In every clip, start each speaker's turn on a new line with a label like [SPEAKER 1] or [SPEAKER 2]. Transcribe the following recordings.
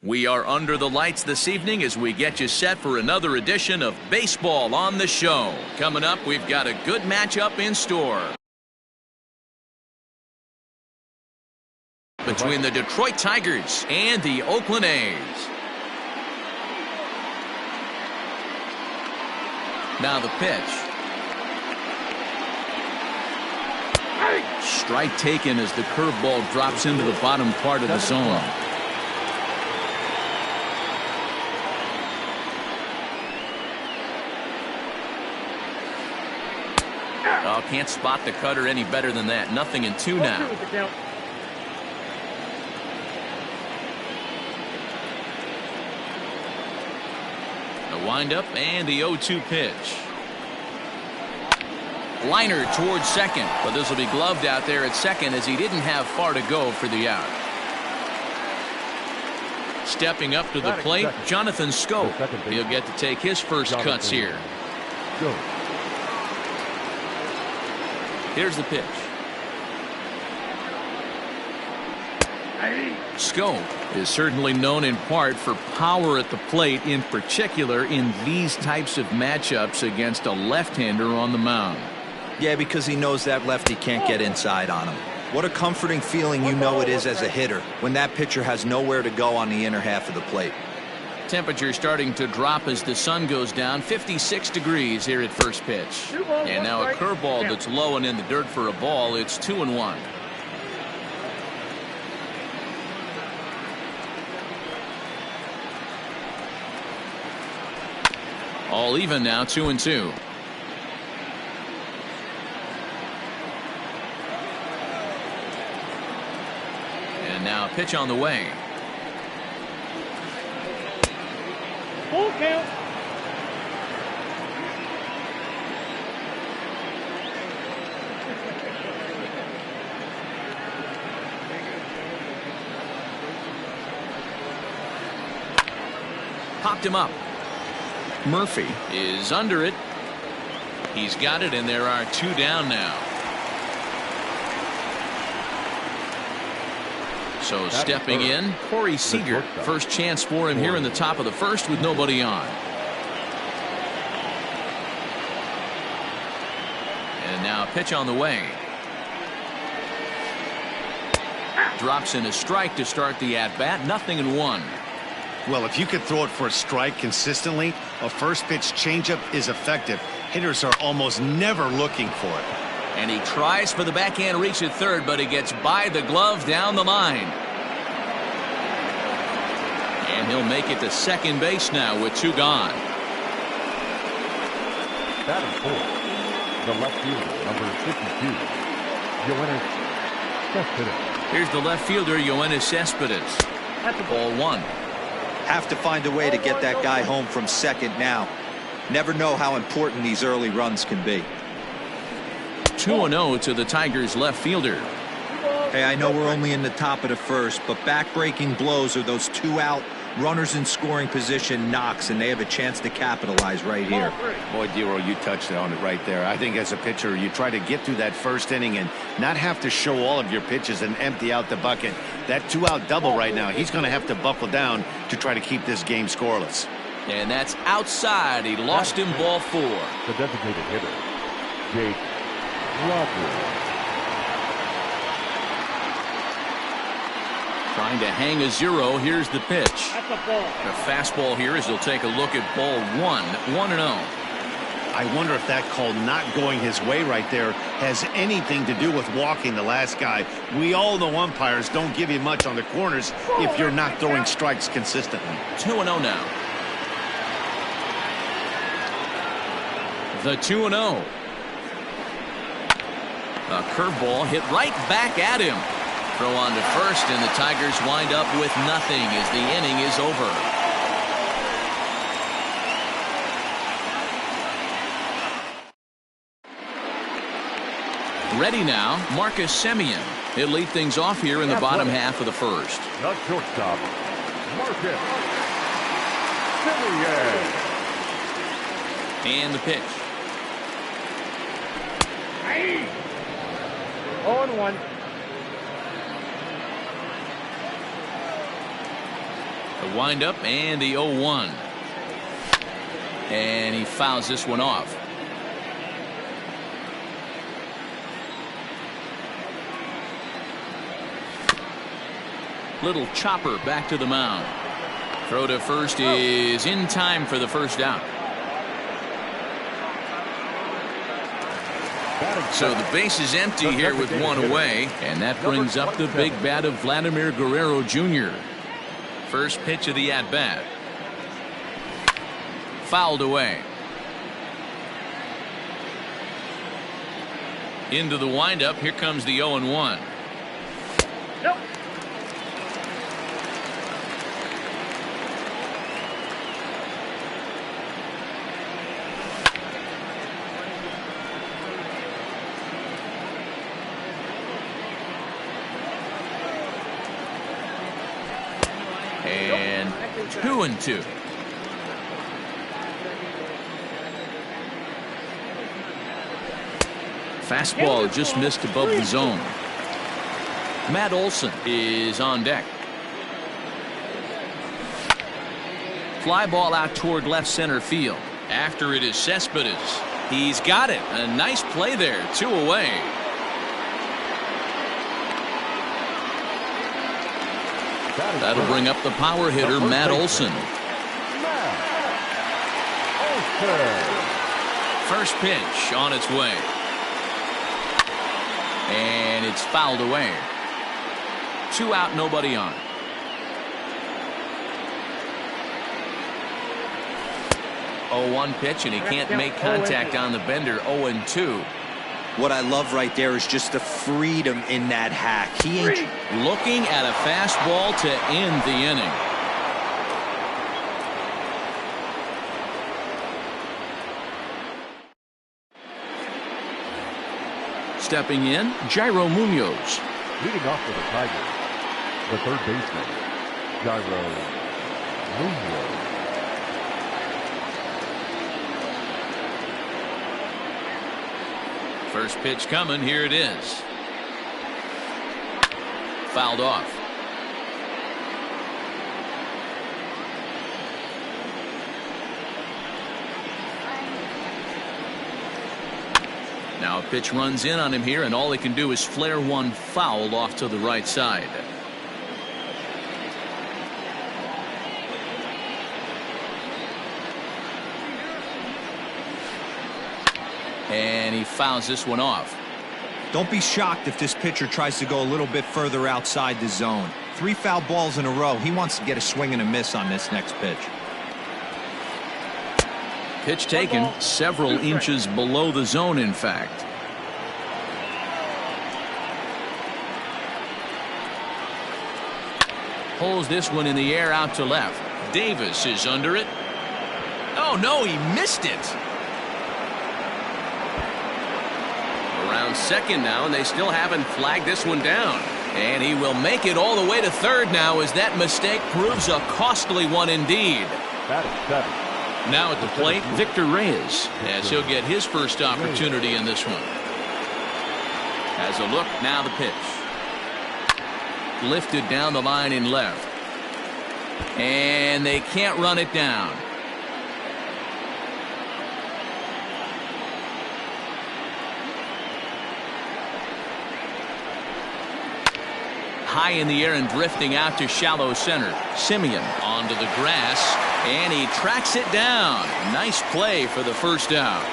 [SPEAKER 1] We are under the lights this evening as we get you set for another edition of Baseball on the Show. Coming up, we've got a good matchup in store between the Detroit Tigers and the Oakland A's. Now the pitch. Strike taken as the curveball drops into the bottom part of the zone. Oh, can't spot the cutter any better than that. 0-2 now. The windup and the 0-2 pitch. Liner towards second, but this will be gloved out there at second as he didn't have far to go for the out. Stepping up to the plate, Jonathan Schoop. He'll get to take his first cuts here. Here's the pitch. Schoop is certainly known in part for power at the plate, in particular in these types of matchups against a left-hander on the mound.
[SPEAKER 2] Yeah, because he knows that lefty can't get inside on him. What a comforting feeling you know it is as a hitter when that pitcher has nowhere to go on the inner half of the plate.
[SPEAKER 1] Temperature starting to drop as the sun goes down. 56 degrees here at first pitch. And now a curveball that's low and in the dirt for a ball. It's 2-1. All even now, 2-2. And now a pitch on the way.
[SPEAKER 3] Full count.
[SPEAKER 1] Popped him up. Murphy is under it. He's got it, and there are 2 down now. So stepping in, Corey Seager. First chance for him here in the top of the first with nobody on. And now a pitch on the way. Drops in a strike to start the at-bat. 0-1.
[SPEAKER 4] Well, if you could throw it for a strike consistently, a first pitch changeup is effective. Hitters are almost never looking for it.
[SPEAKER 1] And he tries for the backhand reach at third, but he gets by the glove down the line. And he'll make it to second base now with 2 gone.
[SPEAKER 5] Batting fourth, the left fielder, number 52, Yoenis Cespedes.
[SPEAKER 1] Here's the left fielder, Yoenis Cespedes. Ball 1.
[SPEAKER 2] Have to find a way to get that guy home from second now. Never know how important these early runs can be.
[SPEAKER 1] 2-0 to the Tigers left fielder.
[SPEAKER 2] Hey, I know we're only in the top of the first, but back-breaking blows are those 2 out runners in scoring position knocks, and they have a chance to capitalize right here.
[SPEAKER 4] Boy, Dero, you touched on it right there. I think as a pitcher, you try to get through that first inning and not have to show all of your pitches and empty out the bucket. That 2-out double right now, he's going to have to buckle down to try to keep this game scoreless.
[SPEAKER 1] And that's outside. He lost him, ball 4.
[SPEAKER 5] The designated hitter, Jake Rogers.
[SPEAKER 1] Trying to hang a 0. Here's the pitch.
[SPEAKER 3] That's a ball.
[SPEAKER 1] The fastball here as he'll take a look at ball 1. 1-0.
[SPEAKER 4] I wonder if that call not going his way right there has anything to do with walking the last guy. We all know umpires don't give you much on the corners if you're not throwing strikes consistently.
[SPEAKER 1] 2-0 now. The 2-0. A curveball hit right back at him. Throw on to first, and the Tigers wind up with nothing as the inning is over. Ready now, Marcus Semien. He'll lead things off here in the bottom half of the first.
[SPEAKER 5] The shortstop, Marcus Semien.
[SPEAKER 1] And the pitch.
[SPEAKER 3] 0-1.
[SPEAKER 1] The windup and the 0-1. And he fouls this one off. Little chopper back to the mound. Throw to first is in time for the first out. So the base is empty here with one away, and that brings up the big bat of Vladimir Guerrero Jr. First pitch of the at-bat. Fouled away. Into the windup. Here comes the 0-1.
[SPEAKER 3] Nope.
[SPEAKER 1] And 2-2. Fastball just missed above the zone. Matt Olson is on deck. Fly ball out toward left center field. After it is Cespedes. He's got it. A nice play there. 2 away. That'll bring up the power hitter, Matt Olson. First pitch on its way. And it's fouled away. 2 out, nobody on. Oh, 1 pitch, and he can't make contact on the bender. 0-2.
[SPEAKER 2] What I love right there is just the freedom in that hack. He ain't
[SPEAKER 1] looking at a fastball to end the inning. Stepping in, Jairo Munoz.
[SPEAKER 5] Leading off for the Tigers, the third baseman, Jairo Munoz.
[SPEAKER 1] First pitch coming. Here it is. Fouled off. Now a pitch runs in on him here, and all he can do is flare one foul off to the right side. And he fouls this one off.
[SPEAKER 2] Don't be shocked if this pitcher tries to go a little bit further outside the zone. 3 foul balls in a row. He wants to get a swing and a miss on this next pitch.
[SPEAKER 1] Pitch taken several inches below the zone, in fact. Pulls this one in the air out to left. Davis is under it. Oh no, he missed it. Around second now, and they still haven't flagged this one down. And he will make it all the way to third now, as that mistake proves a costly one indeed.
[SPEAKER 5] That is 7.
[SPEAKER 1] Now at the plate, Victor Reyes, as he'll get his first opportunity in this one. Has a look, now the pitch. Lifted down the line in left. And they can't run it down. High in the air and drifting out to shallow center. Simeon onto the grass, and he tracks it down. Nice play for the first out.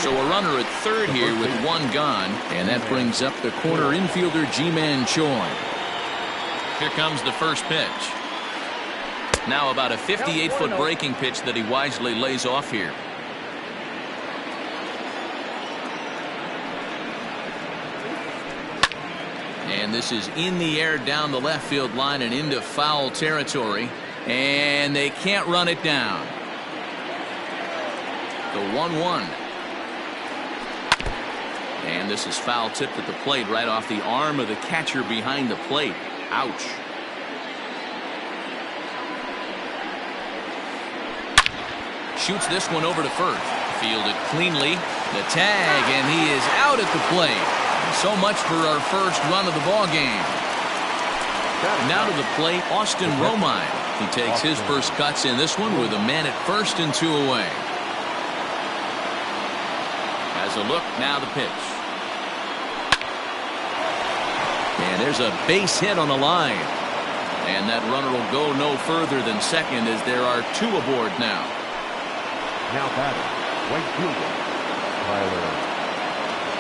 [SPEAKER 1] So a runner at third here with 1 gone, and that brings up the corner infielder Ji-Man Choi. Here comes the first pitch. Now about a 58-foot breaking pitch that he wisely lays off here. And this is in the air down the left field line and into foul territory. And they can't run it down. The 1-1. And this is foul tipped at the plate right off the arm of the catcher behind the plate. Ouch. Shoots this one over to first. Fielded cleanly. The tag, and he is out at the plate. So much for our first run of the ball game. Now to the plate, Austin Romine. He takes his first cuts in this one with a man at first and 2 away. As a look, now the pitch. And there's a base hit on the line. And that runner will go no further than second as there are 2 aboard now.
[SPEAKER 5] Now batting, right fielder, Tyler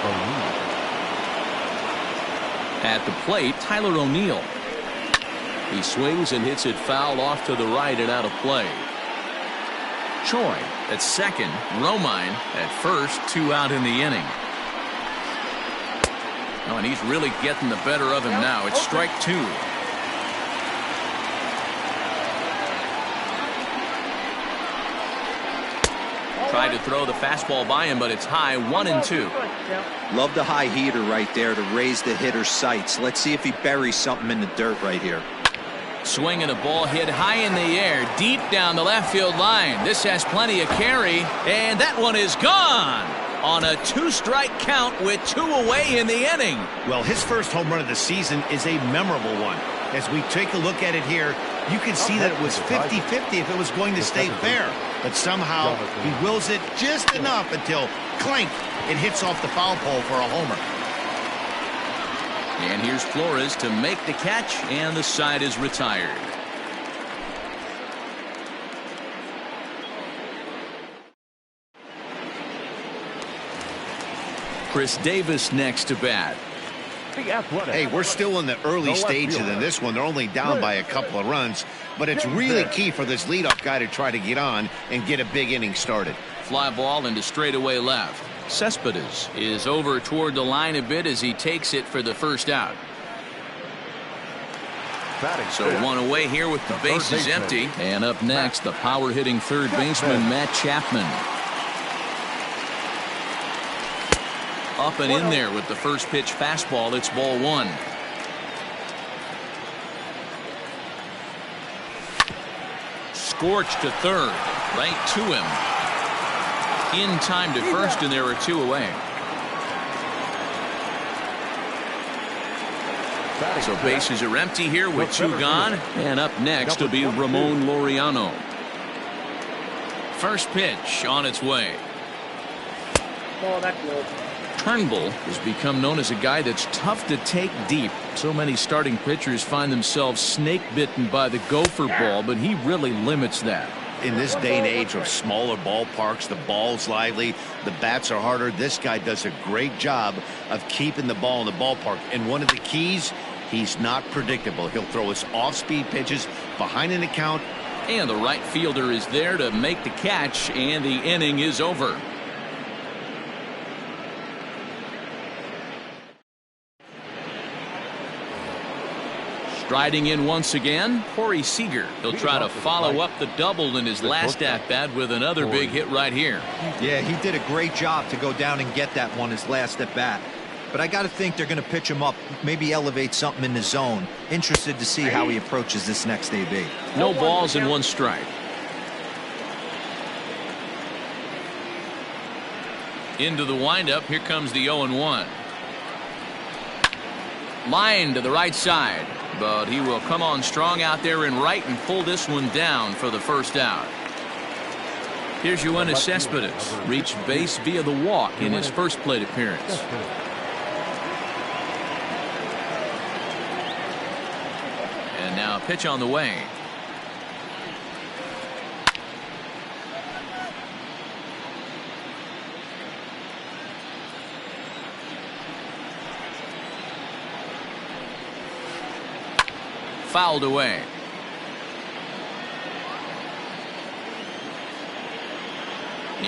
[SPEAKER 5] O'Neill.
[SPEAKER 1] At the plate, Tyler O'Neill. He swings and hits it foul off to the right and out of play. Choi at second, Romine at first, 2 out in the inning. Oh, and he's really getting the better of him now. It's strike 2. Tried to throw the fastball by him, but it's high, 1-2.
[SPEAKER 2] Love the high heater right there to raise the hitter's sights. Let's see if he buries something in the dirt right here.
[SPEAKER 1] Swing and a ball hit high in the air, deep down the left field line. This has plenty of carry, and that one is gone on a 2-strike count with 2 away in the inning.
[SPEAKER 4] Well, his first home run of the season is a memorable one. As we take a look at it here, you can see that it was 50-50 if it was going to stay fair. But somehow he wills it just enough until clank, it hits off the foul pole for a homer.
[SPEAKER 1] And here's Flores to make the catch, and the side is retired. Chris Davis next to bat.
[SPEAKER 4] Hey, we're still in the early stages in this one. They're only down by a couple of runs, but it's really key for this leadoff guy to try to get on and get a big inning started.
[SPEAKER 1] Fly ball into straightaway left. Cespedes is over toward the line a bit as he takes it for the first out. So 1 away here with the bases empty. And up next, the power-hitting third baseman, Matt Chapman. Up and in there with the first pitch fastball. It's ball 1. Scorched to third. Right to him. In time to first, and there are 2 away. So bases are empty here with 2 gone. And up next will be Ramon Laureano. First pitch on its way.
[SPEAKER 3] Oh, that's low.
[SPEAKER 1] Turnbull has become known as a guy that's tough to take deep. So many starting pitchers find themselves snake bitten by the gopher ball, but he really limits that.
[SPEAKER 4] In this day and age of smaller ballparks, the ball's lively, the bats are harder. This guy does a great job of keeping the ball in the ballpark. And one of the keys, he's not predictable. He'll throw his off-speed pitches behind an account.
[SPEAKER 1] And the right fielder is there to make the catch, and the inning is over. Striding in once again, Corey Seager. He'll try to follow up the double in his last at-bat with another big hit right here.
[SPEAKER 2] Yeah, he did a great job to go down and get that one his last at-bat. But I got to think they're going to pitch him up, maybe elevate something in the zone. Interested to see how he approaches this next AB.
[SPEAKER 1] No balls and 1 strike. Into the windup. Here comes the 0-1. Line to the right side. But he will come on strong out there in right and pull this one down for the first out. Here's Yoenis Cespedes. Reached base via the walk in his first plate appearance. And now a pitch on the way. Fouled away.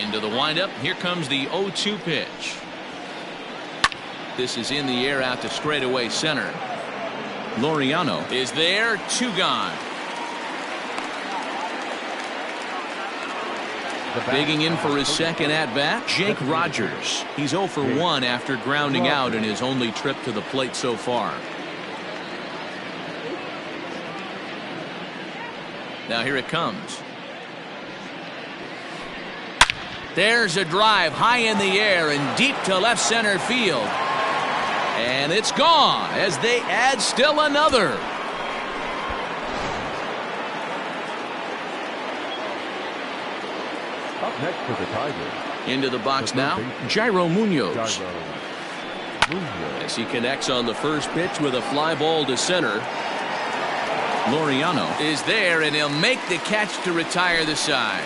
[SPEAKER 1] Into the windup. Here comes the 0-2 pitch. This is in the air out to straightaway center. Laureano is there. 2 gone. Digging in for his second at-bat, Jake Rogers. He's 0 for 1 after grounding out in his only trip to the plate so far. Now here it comes. There's a drive high in the air and deep to left center field. And it's gone as they add still another.
[SPEAKER 5] Next for the Tigers.
[SPEAKER 1] Into the box now, Jairo Munoz. As he connects on the first pitch with a fly ball to center. Laureano is there, and he'll make the catch to retire the side.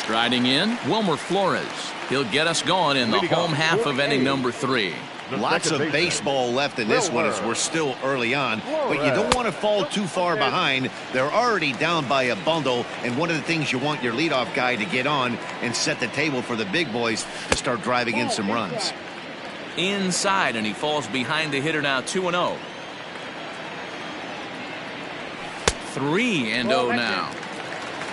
[SPEAKER 1] Striding in, Wilmer Flores. He'll get us going in the home half of inning number 3.
[SPEAKER 4] Lots of baseball left in this one as we're still early on, but you don't want to fall too far behind. They're already down by a bundle, and one of the things you want your leadoff guy to get on and set the table for the big boys to start driving in some runs.
[SPEAKER 1] Inside, and he falls behind the hitter now, 2-0. 3-0 now.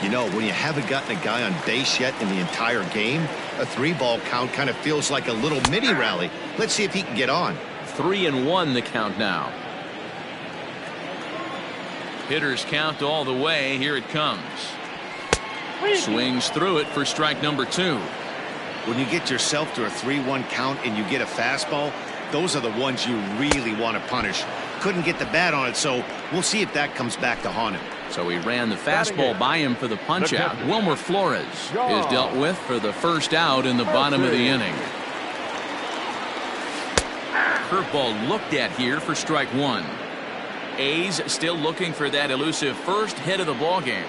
[SPEAKER 4] You know, when you haven't gotten a guy on base yet in the entire game, a 3-ball count kind of feels like a little mini rally. Let's see if he can get on.
[SPEAKER 1] 3-1 the count now. Hitters count all the way. Here it comes. Swings through it for strike number 2.
[SPEAKER 4] When you get yourself to a 3-1 count and you get a fastball, those are the ones you really want to punish. Couldn't get the bat on it, so we'll see if that comes back to haunt him.
[SPEAKER 1] So he ran the fastball by him for the punch-out. Wilmer Flores is dealt with for the first out in the bottom of the inning. Curveball looked at here for strike 1. A's still looking for that elusive first hit of the ballgame.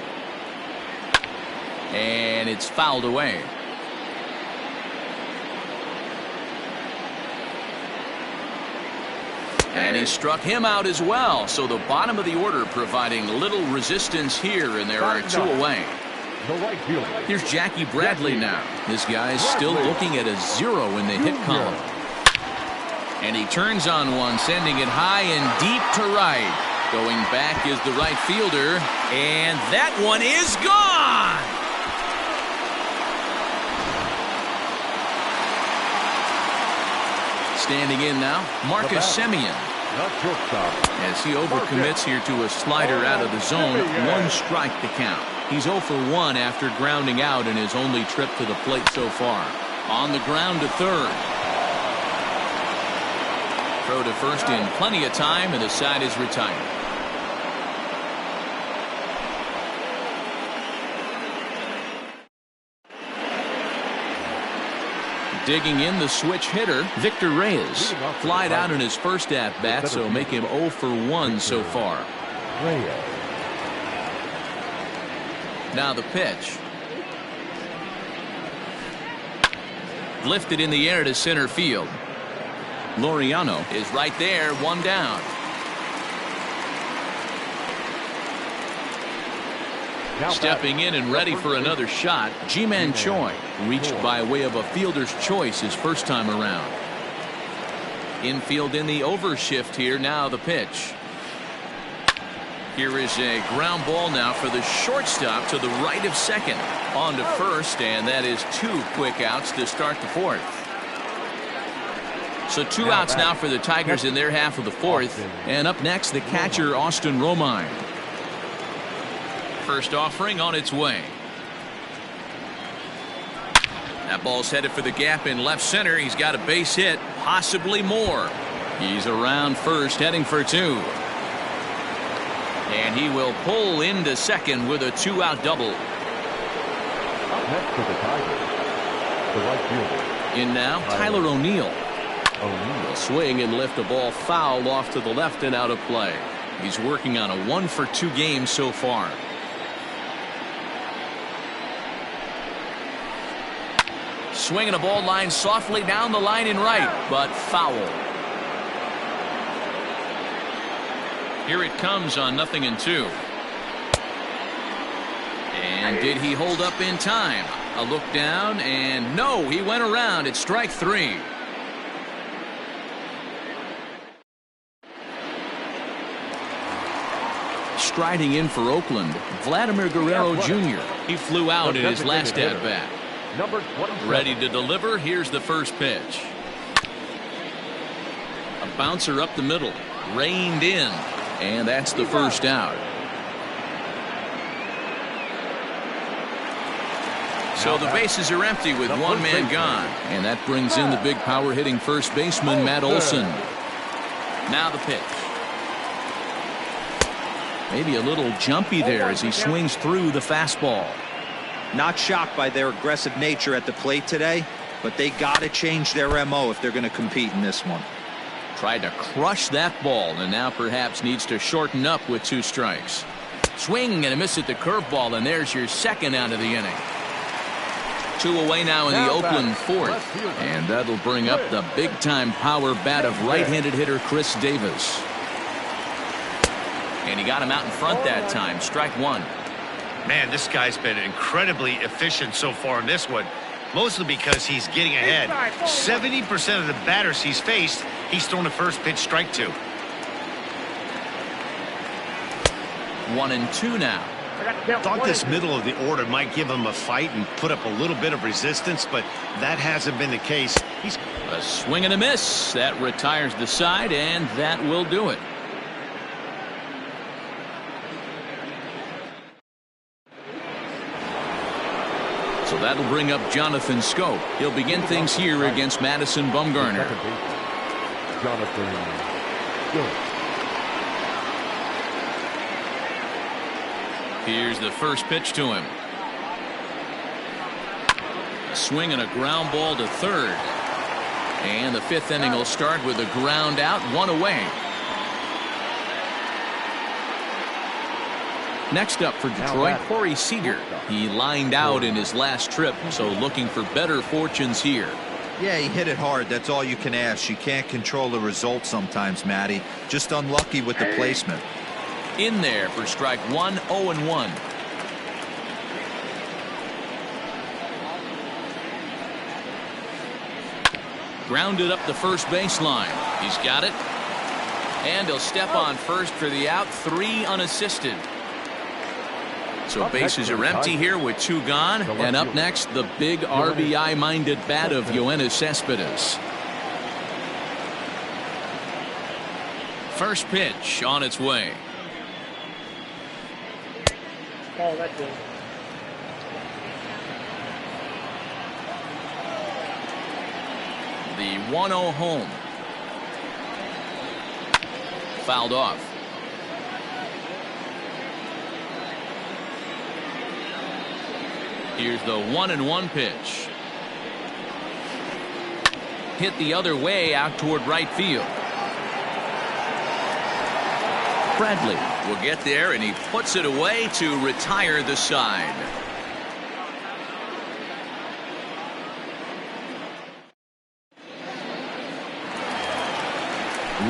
[SPEAKER 1] And it's fouled away. And he struck him out as well. So the bottom of the order providing little resistance here, and there are 2 away. Here's Jackie Bradley now. This guy's still looking at a 0 in the hit column. And he turns on one, sending it high and deep to right. Going back is the right fielder, and that one is gone. Standing in now, Marcus Semien. As he overcommits here to a slider out of the zone, 1 strike to count. He's 0 for 1 after grounding out in his only trip to the plate so far. On the ground to third. Throw to first in plenty of time, and the side is retired. Digging in the switch hitter, Victor Reyes. Flied out in his first at-bat, so make him 0 for 1 so far. Now the pitch. Lifted in the air to center field. Laureano is right there, 1 down. Stepping in and ready for another shot, Ji-Man Choi, reached by way of a fielder's choice his first time around. Infield in the overshift here. Now the pitch. Here is a ground ball now for the shortstop to the right of second. On to first, and that is 2 quick outs to start the 4th. So 2 outs now for the Tigers in their half of the 4th. And up next, the catcher, Austin Romine. First offering on its way. That ball's headed for the gap in left center. He's got a base hit, possibly more. He's around first, heading for 2. And he will pull into second with a 2-out double.
[SPEAKER 5] Up next for the Tigers, the right fielder.
[SPEAKER 1] In now, Tyler O'Neill. Will swing and lift a ball foul off to the left and out of play. He's working on a 1 for 2 game so far. Swinging a ball line softly down the line in right, but foul. Here it comes on 0-2. And did he hold up in time? A look down, and no, he went around. It's strike 3. Striding in for Oakland, Vladimir Guerrero Jr. He flew out in his last at-bat. Ready to deliver. Here's the first pitch. A bouncer up the middle, reined in, and that's the first out. So the bases are empty with 1 man gone, and that brings in the big power hitting first baseman Matt Olson. Now the pitch. Maybe a little jumpy there as he swings through the fastball.
[SPEAKER 2] Not shocked by their aggressive nature at the plate today, but they got to change their MO if they're going to compete in this one.
[SPEAKER 1] Tried to crush that ball and now perhaps needs to shorten up with 2 strikes. Swing and a miss at the curveball, and there's your second out of the inning. 2 away now in the Oakland fourth, and that'll bring up the big-time power bat of right-handed hitter Chris Davis. And he got him out in front that time. Strike 1.
[SPEAKER 4] Man, this guy's been incredibly efficient so far in this one, mostly because he's getting ahead. 70% of the batters he's faced, he's thrown the first pitch, strike 2.
[SPEAKER 1] 1-2 now.
[SPEAKER 4] Thought this middle of the order might give him a fight and put up a little bit of resistance, but that hasn't been the case. He's
[SPEAKER 1] A swing and a miss. That retires the side, and that will do it. So that'll bring up Jonathan Schoop. He'll begin things here against Madison Bumgarner.
[SPEAKER 5] Jonathan Schoop.
[SPEAKER 1] Here's the first pitch to him. A swing and a ground ball to third. And the 5th inning will start with a ground out, 1 away. Next up for Detroit, Corey Seager. He lined out in his last trip, so looking for better fortunes here.
[SPEAKER 2] Yeah, he hit it hard. That's all you can ask. You can't control the result sometimes, Matty. Just unlucky with the placement.
[SPEAKER 1] In there for strike 1, 0-1. Grounded up the first baseline. He's got it. And he'll step on first for the out, 3 unassisted. So bases are empty here with 2 gone. And up next, the big RBI-minded bat of Yoenis Cespedes. First pitch on its way.
[SPEAKER 3] Oh, that's good.
[SPEAKER 1] The 1-0 home. Fouled off. Here's the 1-1 pitch. Hit the other way out toward right field. Bradley will get there, and he puts it away to retire the side.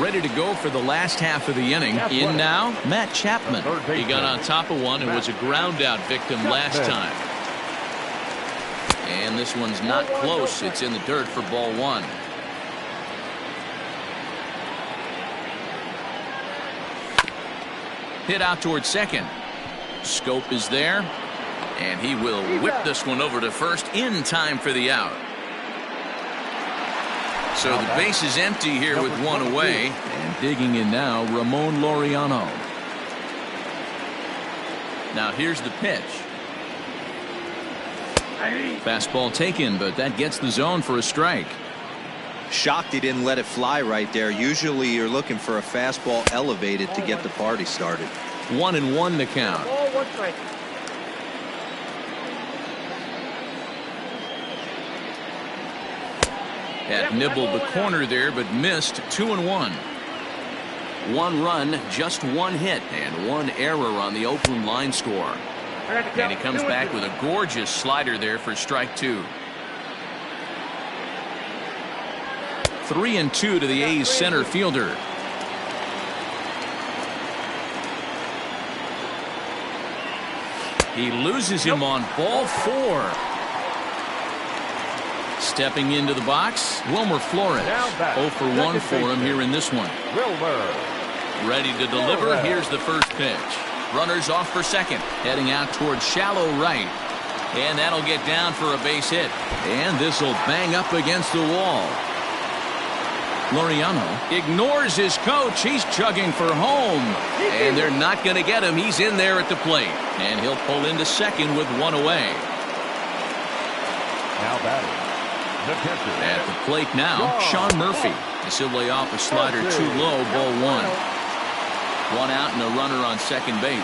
[SPEAKER 1] Ready to go for the last half of the inning. In now, Matt Chapman. He got on top of one and was a ground out victim last time. And this one's not close. It's in the dirt for ball 1. Hit out toward second. Schoop is there, and he will whip this one over to first in time for the out. So the base is empty here with 1 away, and digging in now, Ramon Laureano. Now here's the pitch. Fastball taken, but that gets the zone for a strike.
[SPEAKER 2] Shocked he didn't let it fly right there. Usually you're looking for a fastball elevated to get the party started.
[SPEAKER 1] 1-1 the count.
[SPEAKER 3] Oh, 1 strike.
[SPEAKER 1] Had nibbled the corner there, but missed. 2-1. 1 run, just 1 hit, and 1 error on the Oakland line score. And he comes back with a gorgeous slider there for strike 2. 3-2 to the A's center fielder. He loses him on ball 4. Stepping into the box, Wilmer Flores. 0 for 1 for him here in this one. Ready to deliver. Here's the first pitch. Runners off for second, heading out towards shallow right. And that'll get down for a base hit. And this will bang up against the wall. Laureano ignores his coach. He's chugging for home. And they're not going to get him. He's in there at the plate. And he'll pull into second with 1 away.
[SPEAKER 5] Now batting, the catcher.
[SPEAKER 1] At the plate now, Sean Murphy. As he'll lay off a slider too low, ball one. One out and a runner on second base.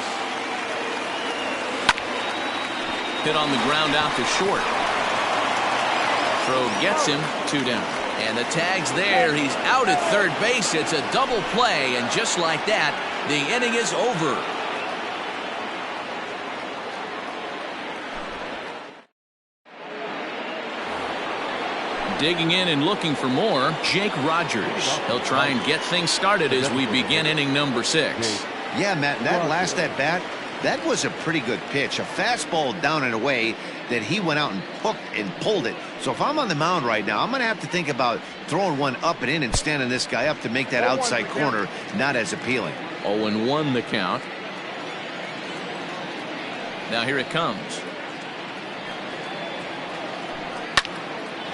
[SPEAKER 1] Hit on the ground out to short. Throw gets him, 2 down. And the tag's there. He's out at third base. It's a double play, and just like that, the inning is over. Digging in and looking for more, Jake Rogers. He'll try and get things started as we begin inning number 6.
[SPEAKER 4] Yeah, Matt, that last at bat, that was a pretty good pitch. A fastball down and away that he went out and hooked and pulled it. So if I'm on the mound right now, I'm going to have to think about throwing one up and in and standing this guy up to make that outside corner not as appealing.
[SPEAKER 1] 0-1 the count. Now here it comes.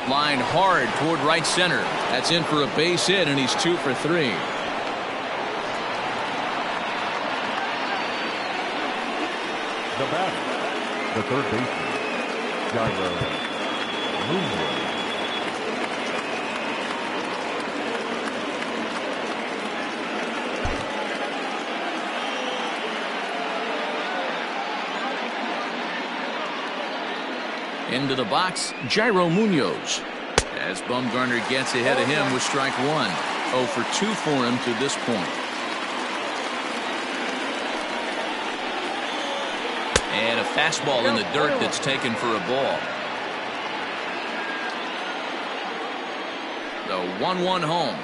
[SPEAKER 1] Line hard toward right center. That's in for a base hit, and he's 2 for 3.
[SPEAKER 5] The batter, the third baseman, Jairo Munoz.
[SPEAKER 1] Into the box, Jairo Munoz. As Bumgarner gets ahead of him with strike 1. 0 for 2 for him to this point. And a fastball in the dirt that's taken for a ball. The 1-1 home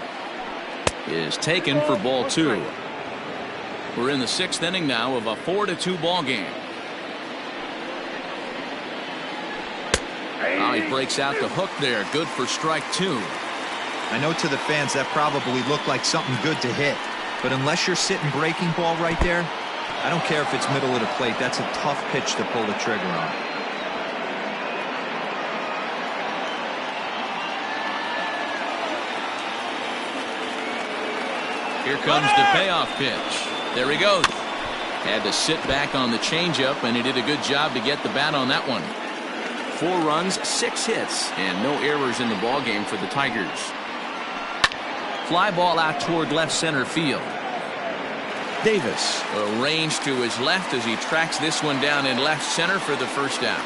[SPEAKER 1] is taken for ball 2. We're in the 6th inning now of a 4-2 ball game. Oh, he breaks out the hook there. Good for strike 2.
[SPEAKER 2] I know to the fans that probably looked like something good to hit, but unless you're sitting breaking ball right there, I don't care if it's middle of the plate. That's a tough pitch to pull the trigger on.
[SPEAKER 1] Here comes the payoff pitch. There he goes. Had to sit back on the changeup, and he did a good job to get the bat on that one. 4 runs, 6 hits, and no errors in the ballgame for the Tigers. Fly ball out toward left center field. Davis arranged to his left as he tracks this one down in left center for the first out.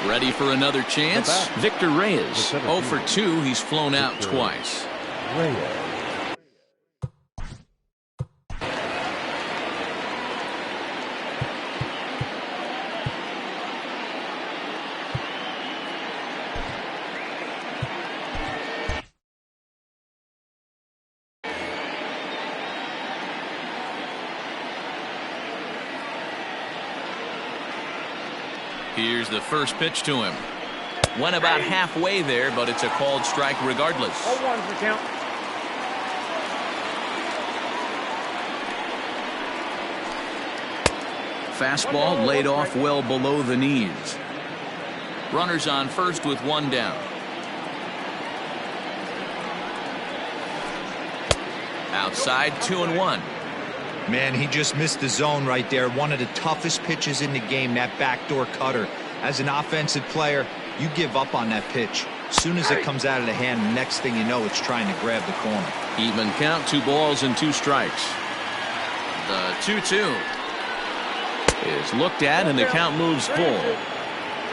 [SPEAKER 1] Ready for another chance? Victor Reyes. 0 for 2. He's flown out twice.
[SPEAKER 5] Reyes.
[SPEAKER 1] Here's the first pitch to him. Went about halfway there, but it's a called strike regardless.
[SPEAKER 3] 0-1's the count.
[SPEAKER 1] Fastball laid off well below the knees. Runners on first with 1 down. Outside, 2-1.
[SPEAKER 2] Man, he just missed the zone right there. One of the toughest pitches in the game, that backdoor cutter. As an offensive player, you give up on that pitch. As soon as it comes out of the hand, next thing you know, it's trying to grab the corner.
[SPEAKER 1] Even count, 2 balls and 2 strikes. The 2-2 is looked at, and the count moves full.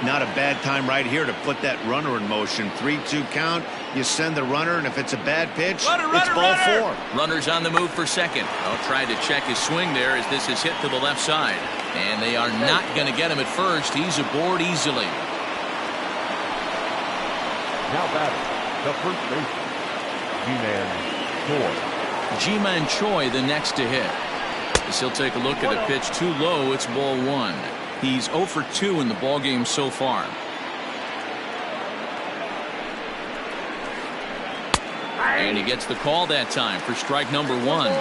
[SPEAKER 4] Not a bad time right here to put that runner in motion. 3-2 count. You send the runner, and if it's a bad pitch, it's ball 4.
[SPEAKER 1] Runners on the move for second. Tried to check his swing there as this is hit to the left side. And they are not going to get him at first. He's aboard easily.
[SPEAKER 5] Now batting, the first baseman, Ji-Man Choi.
[SPEAKER 1] Ji-Man Choi the next to hit. As he'll take a look at a pitch too low, it's ball 1. He's 0 for 2 in the ballgame so far. And he gets the call that time for strike number 1.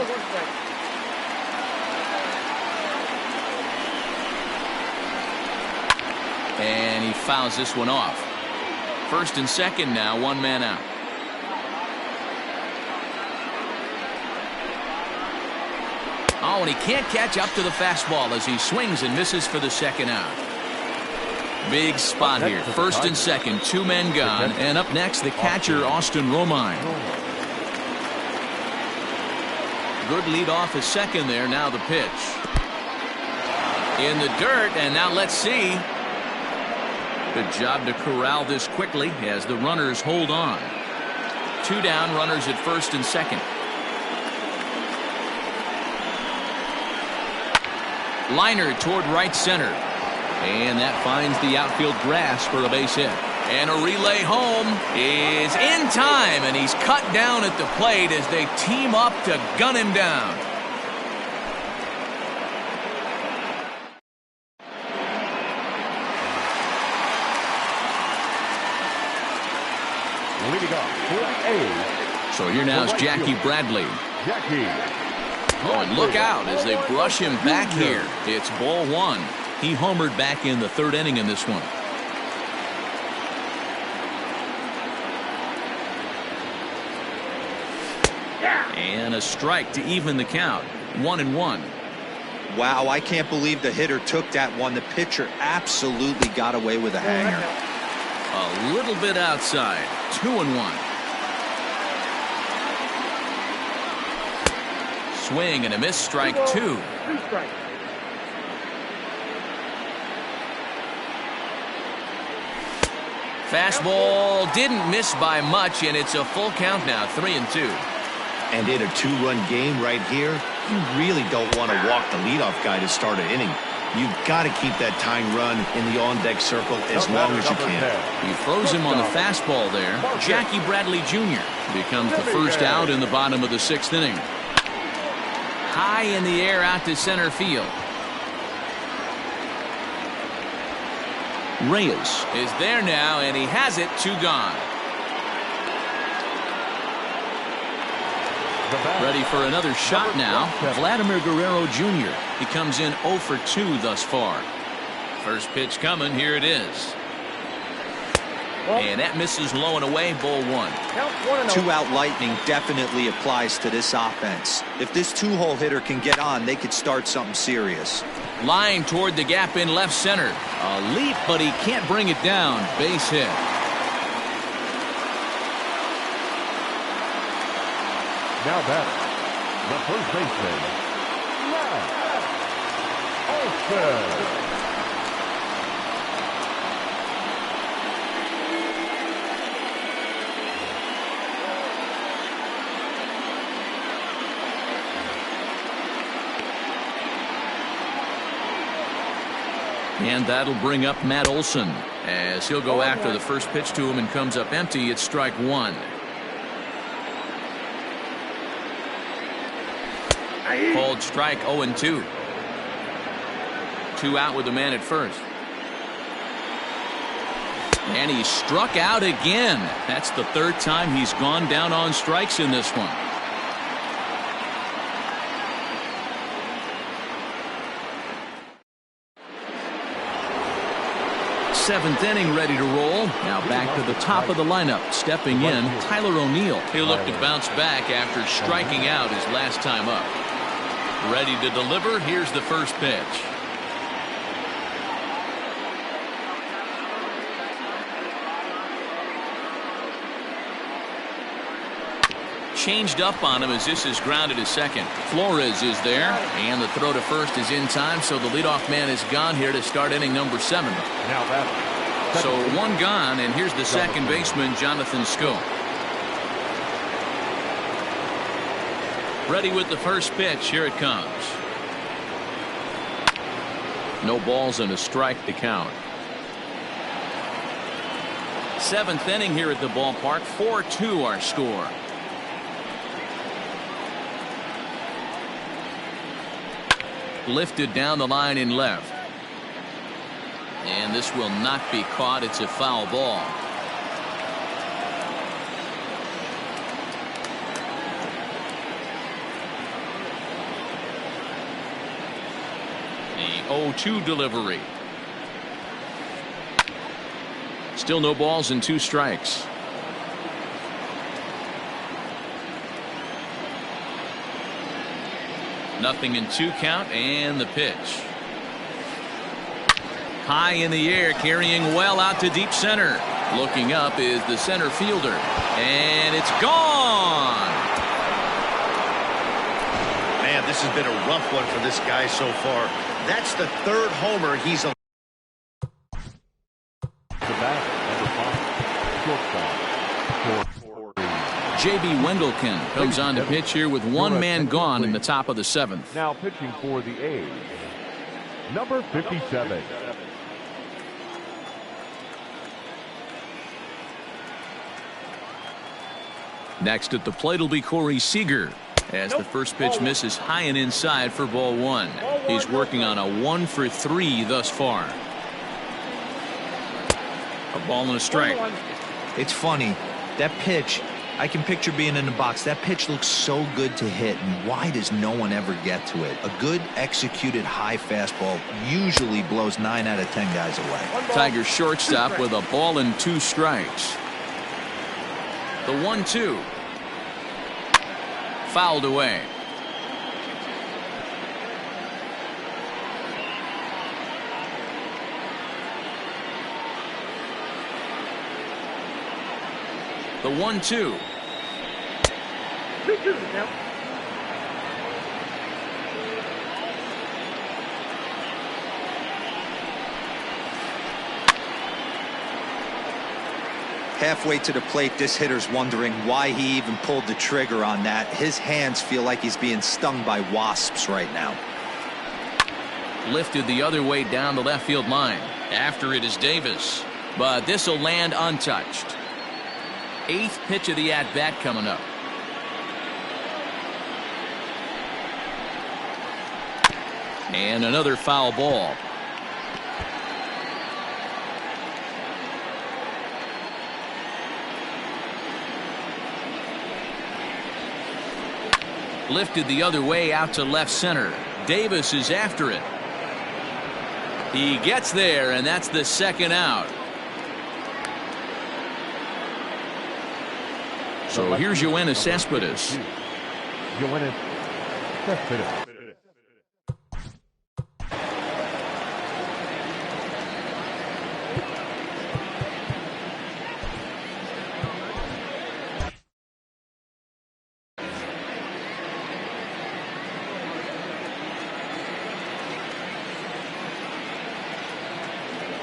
[SPEAKER 1] And he fouls this one off. First and second now, 1 man out. Oh, and he can't catch up to the fastball as he swings and misses for the second out. Big spot here. First and second, 2 men gone. And up next, the catcher, Austin Romine. Good lead off his second there. Now the pitch. In the dirt, and now let's see. Good job to corral this quickly as the runners hold on. 2 down, runners at first and second. Liner toward right center. And that finds the outfield grass for a base hit. And a relay home is in time, and he's cut down at the plate as they team up to gun him down.
[SPEAKER 5] Leading off for the A's.
[SPEAKER 1] So here now is Jackie Bradley.
[SPEAKER 5] Jackie.
[SPEAKER 1] Oh, and look out as they brush him back here. It's ball 1. He homered back in the 3rd inning in this one. And a strike to even the count. 1-1.
[SPEAKER 2] Wow, I can't believe the hitter took that one. The pitcher absolutely got away with a hanger.
[SPEAKER 1] A little bit outside. 2-1. Swing and a miss, strike 2.
[SPEAKER 3] 2 strikes.
[SPEAKER 1] Fastball didn't miss by much, and it's a full count now. 3-2.
[SPEAKER 4] And in a 2-run game right here, you really don't want to walk the leadoff guy to start an inning. You've got to keep that tying run in the on-deck circle as long as you can.
[SPEAKER 1] He throws him on the fastball there. Jackie Bradley Jr. becomes the first out in the bottom of the 6th inning. High in the air out to center field. Reyes is there now, and he has it. 2 gone. Ready for another shot now. Vladimir Guerrero Jr. He comes in 0 for 2 thus far. First pitch coming. Here it is. And that misses low and away. Ball 1.
[SPEAKER 2] 2-out lightning definitely applies to this offense. If this 2-hole hitter can get on, they could start something serious.
[SPEAKER 1] Line toward the gap in left center. A leap, but he can't bring it down. Base hit.
[SPEAKER 5] Now batting, the first baseman, Matt Olson.
[SPEAKER 1] And that'll bring up Matt Olson as he'll go after the first pitch to him and comes up empty. It's strike 1. Called strike 0-2. 2 out with the man at first. And he struck out again. That's the 3rd time he's gone down on strikes in this one. Seventh inning ready to roll. Now back to the top of the lineup. Stepping in, Tyler O'Neill. He'll look to bounce back after striking out his last time up. Ready to deliver. Here's the first pitch. Changed up on him as this is grounded to second. Flores is there, and the throw to first is in time, so the leadoff man is gone here to start inning number 7.
[SPEAKER 5] Now batting.
[SPEAKER 1] So 1 gone, and here's the second baseman, Jonathan Schoop. Ready with the first pitch. Here it comes. No balls and a strike to count. 7th inning here at the ballpark. 4-2 our score. Lifted down the line in left. And this will not be caught. It's a foul ball. The 0-2 delivery. Still no balls and 2 strikes. Nothing in 2 count, and the pitch. High in the air, carrying well out to deep center. Looking up is the center fielder. And it's gone.
[SPEAKER 4] Man, this has been a rough one for this guy so far. That's the third homer he's allowed.
[SPEAKER 1] J.B. Wendelken comes on to pitch here with one man gone in the top of the 7th.
[SPEAKER 5] Now pitching for the A's, number 57.
[SPEAKER 1] Next at the plate will be Corey Seager. As the first pitch misses high and inside for ball 1. He's working on a 1-for-3 thus far. A ball and a strike.
[SPEAKER 2] It's funny. That pitch, I can picture being in the box. That pitch looks so good to hit, and why does no one ever get to it? A good executed high fastball usually blows 9 out of 10 guys away.
[SPEAKER 1] Tigers shortstop with a ball and 2 strikes. The 1-2. Fouled away. The 1-2.
[SPEAKER 2] Halfway to the plate, this hitter's wondering why he even pulled the trigger on that. His hands feel like he's being stung by wasps right now.
[SPEAKER 1] Lifted the other way down the left field line. After it is Davis. But this will land untouched. 8th pitch of the at-bat coming up. And another foul ball. Lifted the other way out to left center. Davis is after it. He gets there, and that's the 2nd out. So here's Yoenis Cespedes.
[SPEAKER 5] Yoenis Cespedes.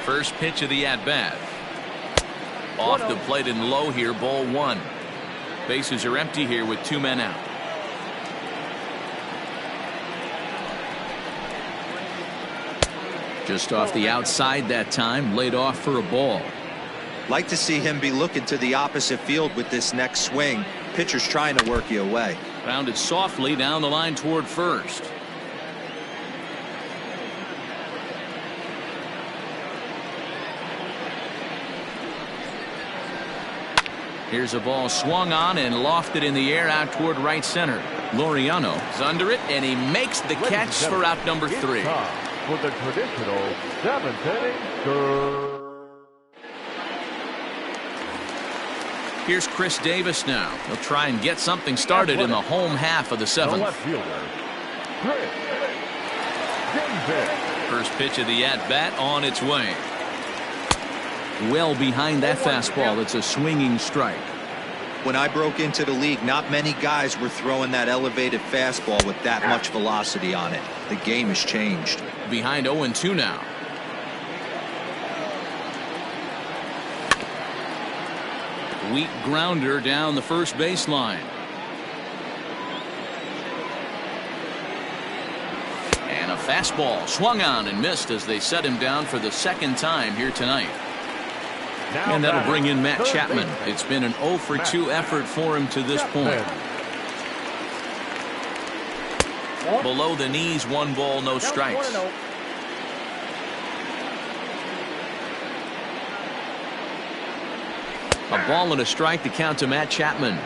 [SPEAKER 1] First pitch of the at-bat. Off the plate and low here, ball 1. Bases are empty here with 2 men out. Just off the outside that time, laid off for a ball.
[SPEAKER 2] Like to see him be looking to the opposite field with this next swing. Pitcher's trying to work you away.
[SPEAKER 1] Grounded softly down the line toward first. Here's a ball swung on and lofted in the air out toward right center. Laureano is under it, and he makes the catch for out number 3.
[SPEAKER 5] For the traditional 7th inning.
[SPEAKER 1] Here's Chris Davis now. He'll try and get something started in the home half of the 7th.
[SPEAKER 5] The left fielder, Chris Davis.
[SPEAKER 1] First pitch of the at-bat on its way. Well behind that fastball. It's a swinging strike.
[SPEAKER 2] When I broke into the league, not many guys were throwing that elevated fastball with that much velocity on it. The game has changed.
[SPEAKER 1] Behind 0-2 now. Weak grounder down the first baseline. And a fastball swung on and missed as they set him down for the 2nd time here tonight. And that'll bring in Matt Chapman. It's been an 0-for-2 effort for him to this point. Below the knees, 1 ball, no strikes. A ball and a strike to count to Matt Chapman.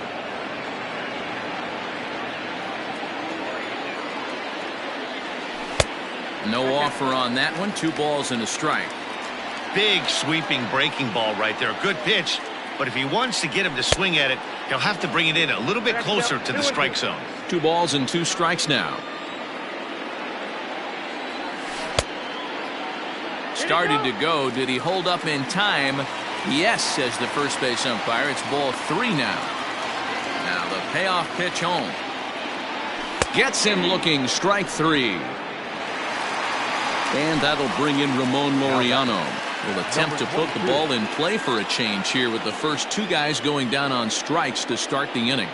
[SPEAKER 1] No offer on that one. 2 balls and a strike.
[SPEAKER 4] Big sweeping breaking ball right there. Good pitch. But if he wants to get him to swing at it, he'll have to bring it in a little bit closer to the strike zone.
[SPEAKER 1] 2 balls and 2 strikes now. started to go. Did he hold up in time? Yes, says the first base umpire. It's ball 3 now. Now the payoff pitch home. Gets him looking, strike 3. And that'll bring in Ramon Laureano. Will attempt to put the ball in play for a change here with the first 2 guys going down on strikes to start the inning.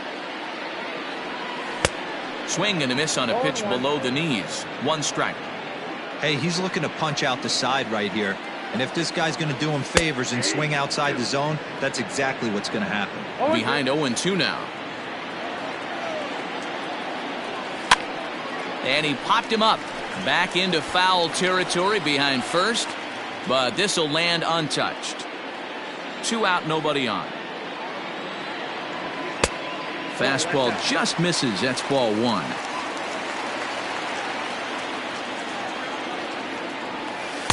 [SPEAKER 1] Swing and a miss on a pitch below the knees. 1 strike.
[SPEAKER 2] Hey, he's looking to punch out the side right here. And if this guy's going to do him favors and swing outside the zone, that's exactly what's going to happen.
[SPEAKER 1] Behind 0-2 now. And he popped him up. Back into foul territory behind first. But this will land untouched. 2 out, nobody on. Fastball just misses. That's ball 1.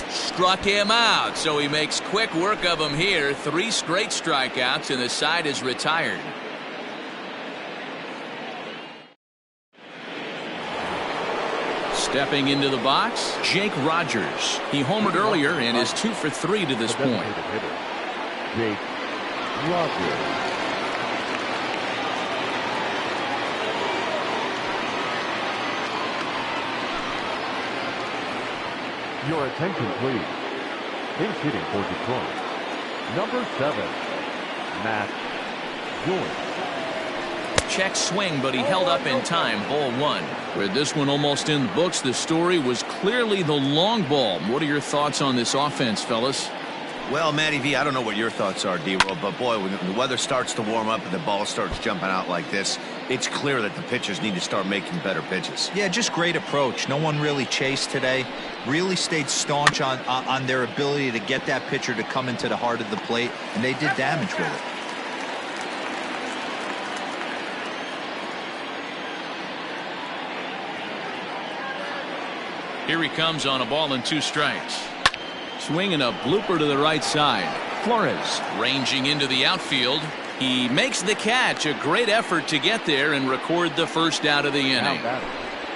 [SPEAKER 1] Struck him out, so he makes quick work of him here. 3 straight strikeouts, and the side is retired. Stepping into the box, Jake Rogers. He homered earlier and is 2 for 3 to this point.
[SPEAKER 5] Jake Rogers. Your attention, please. Base hitting for Detroit. Number 7, Matt Joyce.
[SPEAKER 1] Check swing, but he held up in time. Ball 1. With this one almost in the books, the story was clearly the long ball. What are your thoughts on this offense, fellas?
[SPEAKER 4] Well, Matty V, I don't know what your thoughts are, D-Roll, but boy, when the weather starts to warm up and the ball starts jumping out like this, it's clear that the pitchers need to start making better pitches.
[SPEAKER 2] Yeah, just great approach. No one really chased today. Really stayed staunch on their ability to get that pitcher to come into the heart of the plate, and they did damage with it.
[SPEAKER 1] Here he comes on a ball and 2 strikes. Swinging a blooper to the right side. Flores ranging into the outfield. He makes the catch. A great effort to get there and record the first out of the inning.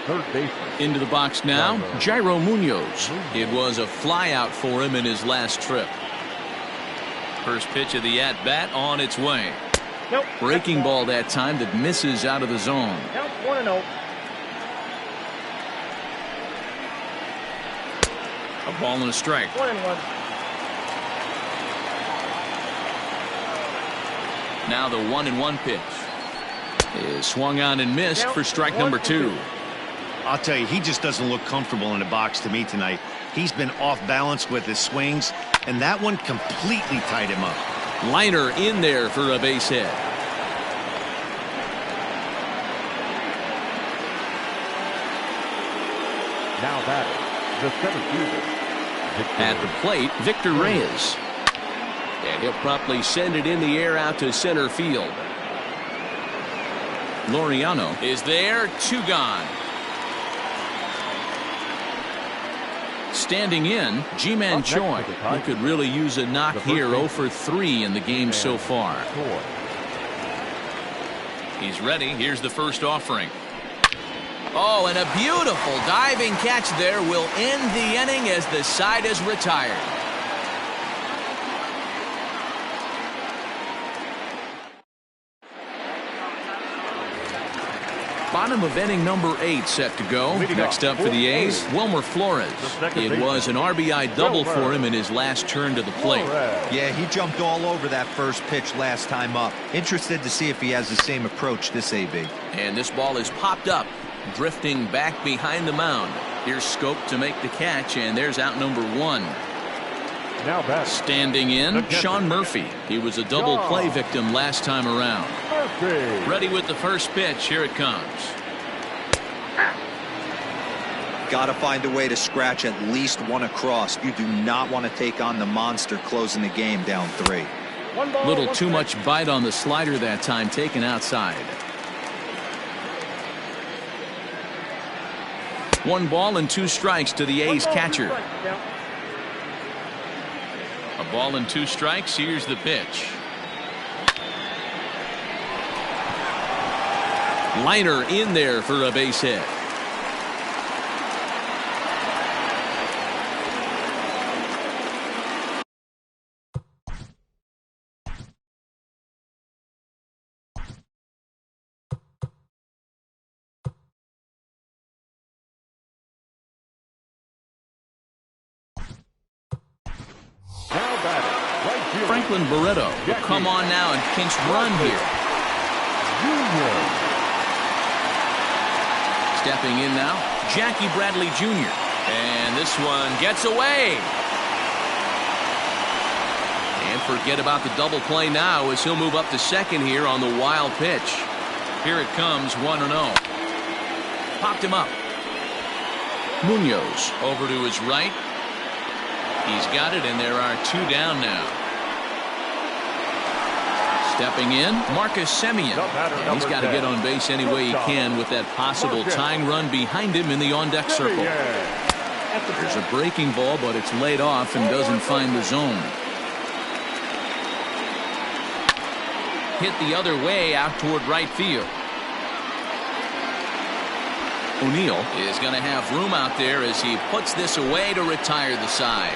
[SPEAKER 5] Third baseman.
[SPEAKER 1] Into the box now, Jairo Munoz. It was a flyout for him in his last trip. First pitch of the at-bat on its way.
[SPEAKER 3] Nope.
[SPEAKER 1] Breaking ball that time that misses out of the zone.
[SPEAKER 3] Count 1-0.
[SPEAKER 1] A ball and a strike.
[SPEAKER 3] 1-1.
[SPEAKER 1] Now the 1-1 pitch is swung on and missed for strike number 2.
[SPEAKER 4] I'll tell you, he just doesn't look comfortable in the box to me tonight. He's been off balance with his swings, and that one completely tied him up.
[SPEAKER 1] Liner in there for a base hit.
[SPEAKER 5] Now batting, the center fielder.
[SPEAKER 1] At the plate, Victor Reyes. And he'll promptly send it in the air out to center field. Laureano is there. 2 gone. Standing in, Ji-Man Choi. He could really use a knock here. 0 for 3 in the game so far. He's ready. Here's the first offering. Oh, and a beautiful diving catch there will end the inning as the side is retired. Bottom of inning number 8 set to go. Next up for the A's, Wilmer Flores. It was an RBI double for him in his last turn to the plate.
[SPEAKER 2] Yeah, he jumped all over that first pitch last time up. Interested to see if he has the same approach this AB.
[SPEAKER 1] And this ball is popped up, drifting back behind the mound. Here's Scope to make the catch, and there's out number 1.
[SPEAKER 5] Now back.
[SPEAKER 1] Standing in, Sean Murphy. He was a double play victim last time around.
[SPEAKER 5] Murphy.
[SPEAKER 1] Ready with the first pitch. Here it comes.
[SPEAKER 2] Got to find a way to scratch at least one across. You do not want to take on the monster closing the game down 3.
[SPEAKER 1] Little too much bite on the slider that time, taken outside. 1 ball and 2 strikes to the A's catcher. A ball and 2 strikes. Here's the pitch. Liner in there for a base hit. Franklin Barreto will come on now and pinch run here. Stepping in now, Jackie Bradley Jr. And this one gets away. And forget about the double play now as he'll move up to second here on the wild pitch. Here it comes, 1-0. Popped him up. Munoz over to his right. He's got it, and there are 2 down now. Stepping in, Marcus Semien. And he's got to get on base any way he can with that possible tying run behind him in the on-deck circle. There's a breaking ball, but it's laid off and doesn't find the zone. Hit the other way out toward right field. O'Neill is going to have room out there as he puts this away to retire the side.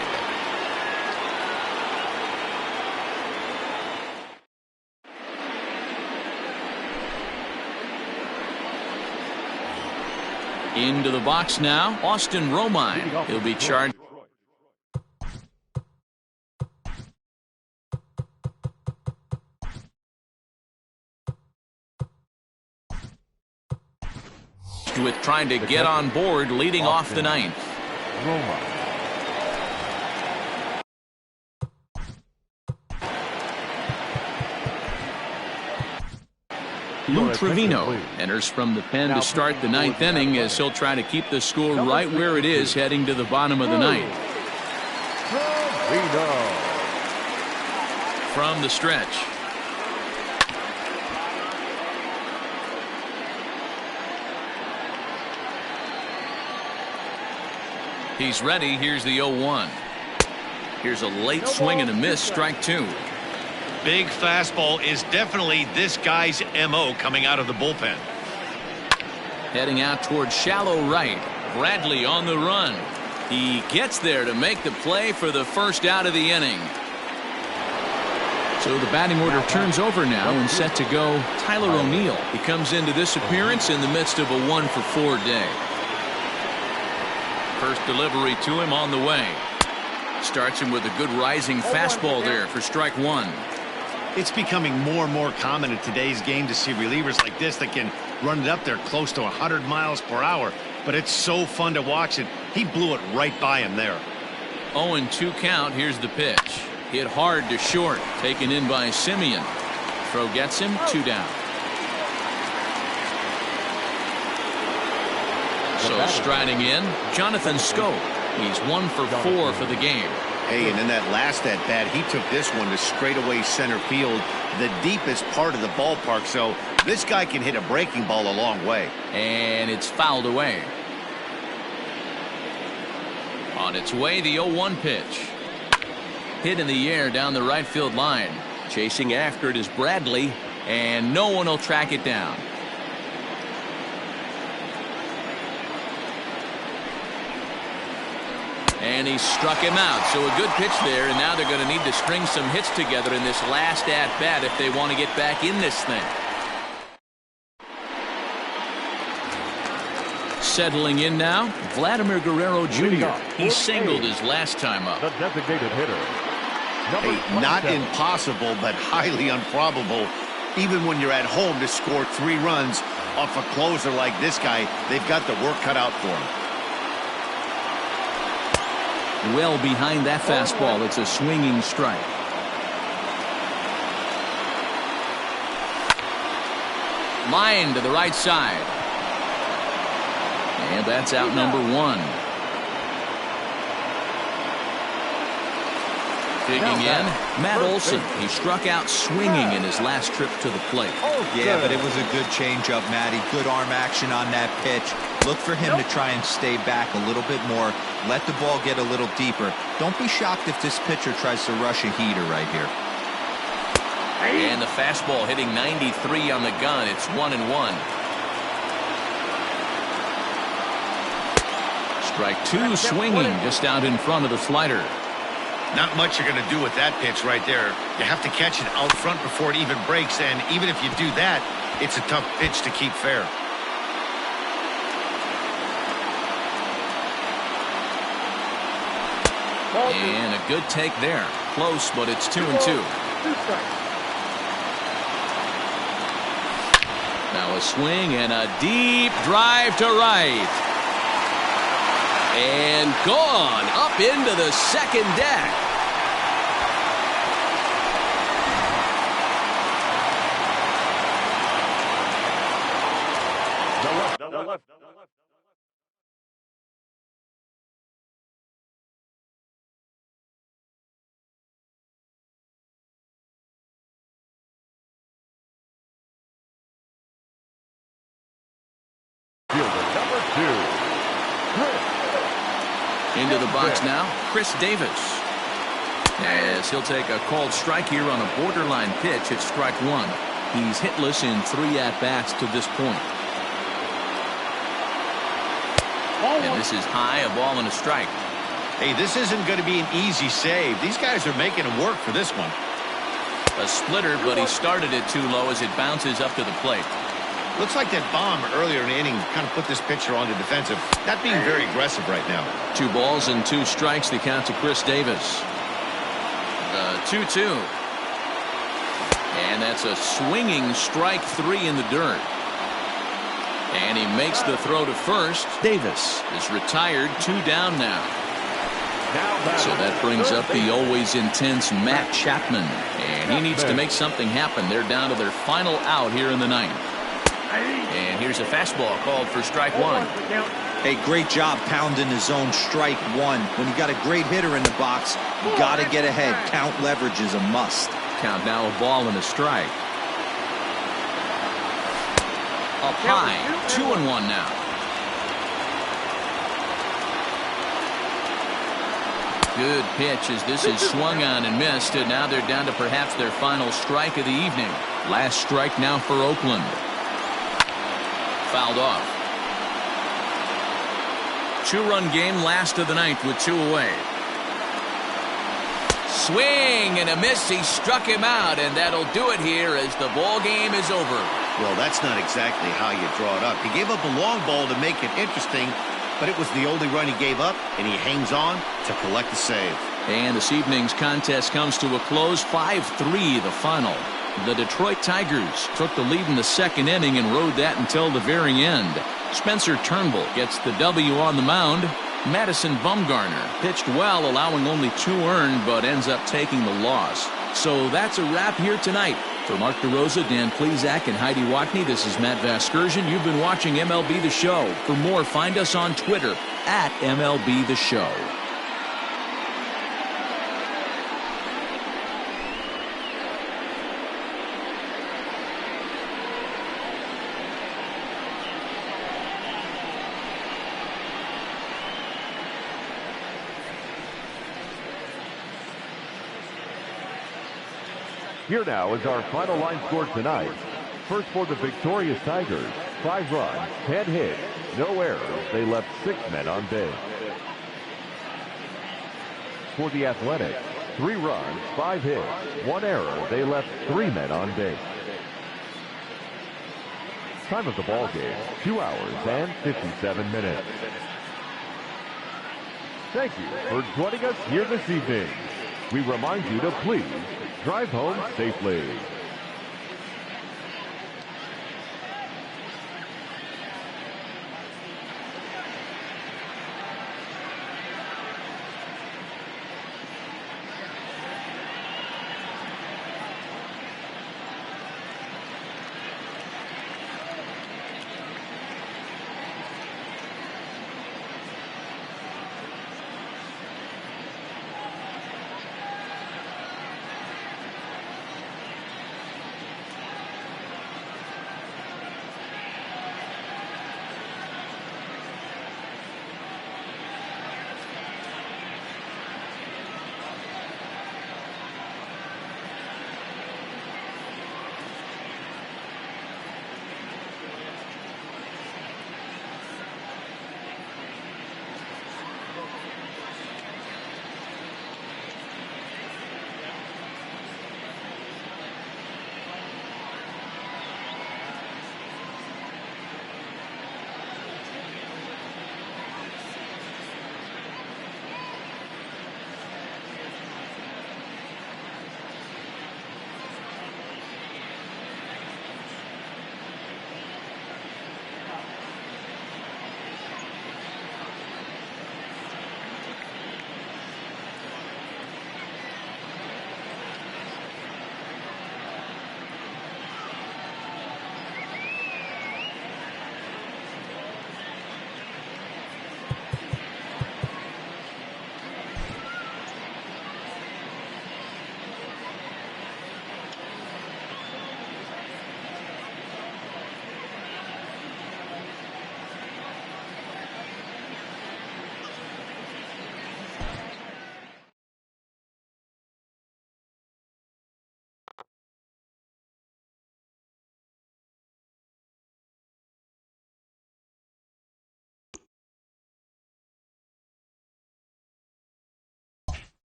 [SPEAKER 1] Into the box now, Austin Romine. He'll be charged. With trying to get on board, leading off the ninth. Lou Trevino enters from the pen to start the ninth inning as he'll try to keep the score right where it is heading to the bottom of the ninth. From the stretch. He's ready. Here's the 0-1. Here's a late swing and a miss, strike 2.
[SPEAKER 4] Big fastball is definitely this guy's MO coming out of the bullpen.
[SPEAKER 1] Heading out toward shallow right. Bradley on the run. He gets there to make the play for the first out of the inning. So the batting order turns over now and set to go Tyler O'Neill. He comes into this appearance in the midst of a 1-for-4 day. First delivery to him on the way. Starts him with a good rising fastball there for strike 1.
[SPEAKER 4] It's becoming more and more common in today's game to see relievers like this that can run it up there close to 100 miles per hour. But it's so fun to watch it. He blew it right by him there.
[SPEAKER 1] 0-2 count. Here's the pitch. Hit hard to short. Taken in by Semien. Throw gets him. 2 down. So striding in, Jonathan Schoop. He's 1-for-4 for the game.
[SPEAKER 4] Hey, and in that last at-bat, he took this one to straightaway center field, the deepest part of the ballpark. So this guy can hit a breaking ball a long way.
[SPEAKER 1] And it's fouled away. On its way, the 0-1 pitch. Hit in the air down the right field line. Chasing after it is Bradley, and no one will track it down. And he struck him out. So a good pitch there, and now they're going to need to string some hits together in this last at-bat if they want to get back in this thing. Settling in now, Vladimir Guerrero Jr. He singled his last time up.
[SPEAKER 5] The designated hitter.
[SPEAKER 4] Hey, not impossible, but highly improbable. Even when you're at home to score 3 runs off a closer like this guy, they've got the work cut out for him.
[SPEAKER 1] Well behind that fastball. It's a swinging strike. Line to the right side. And that's out number 1. Digging in, Matt Olson. He struck out swinging in his last trip to the plate.
[SPEAKER 2] Yeah, but it was a good changeup, Matty. Good arm action on that pitch. Look for him to try and stay back a little bit more. Let the ball get a little deeper. Don't be shocked if this pitcher tries to rush a heater right here.
[SPEAKER 1] And the fastball hitting 93 on the gun. It's 1-1. Strike 2 swinging just out in front of the slider.
[SPEAKER 4] Not much you're going to do with that pitch right there. You have to catch it out front before it even breaks, and even if you do that, it's a tough pitch to keep fair.
[SPEAKER 1] And a good take there. Close, but it's 2-2.
[SPEAKER 3] 2 strikes.
[SPEAKER 1] Now a swing and a deep drive to right. And gone up into the second deck.
[SPEAKER 5] The left. Fielder number 2.
[SPEAKER 1] Into the box now, Chris Davis. As he'll take a called strike here on a borderline pitch at strike 1. He's hitless in 3 at-bats to this point. And this is high, a ball and a strike.
[SPEAKER 4] Hey, this isn't going to be an easy save. These guys are making him work for this one.
[SPEAKER 1] A splitter, but he started it too low as it bounces up to the plate.
[SPEAKER 4] Looks like that bomb earlier in the inning kind of put this pitcher on the defensive. Not being very aggressive right now.
[SPEAKER 1] 2 balls and 2 strikes, the count to Chris Davis. The 2-2. And that's a swinging strike 3 in the dirt. And he makes the throw to first. Davis is retired, 2 down now. So that brings up the always intense Matt Chapman. And he needs to make something happen. They're down to their final out here in the 9th. And here's a fastball called for strike 1.
[SPEAKER 2] Hey, great job pounding his own strike 1. When you got a great hitter in the box, you got to get ahead. Count leverage is a must.
[SPEAKER 1] Count now, a ball and a strike. Up high, 2-1 now. Good pitch as this is swung on and missed, and now they're down to perhaps their final strike of the evening. Last strike now for Oakland. Fouled off. 2-run game, last of the 9th with 2 away. Swing and a miss. He struck him out, and that'll do it here as the ball game is over.
[SPEAKER 4] Well, that's not exactly how you draw it up. He gave up a long ball to make it interesting, but it was the only run he gave up, and he hangs on to collect the save.
[SPEAKER 1] And this evening's contest comes to a close, 5-3 the final. The Detroit Tigers took the lead in the 2nd inning and rode that until the very end. Spencer Turnbull gets the W on the mound. Madison Bumgarner pitched well, allowing only 2 earned, but ends up taking the loss. So that's a wrap here tonight. For Mark DeRosa, Dan Plesac, and Heidi Watney, this is Matt Vasgersian. You've been watching MLB The Show. For more, find us on Twitter at MLB The Show.
[SPEAKER 5] Here now is our final line score tonight. First for the victorious Tigers, 5 runs, 10 hits, no errors. They left 6 men on base. For the Athletics, 3 runs, 5 hits, 1 error. They left 3 men on base. Time of the ball game, 2 hours and 57 minutes. Thank you for joining us here this evening. We remind you to please drive home safely.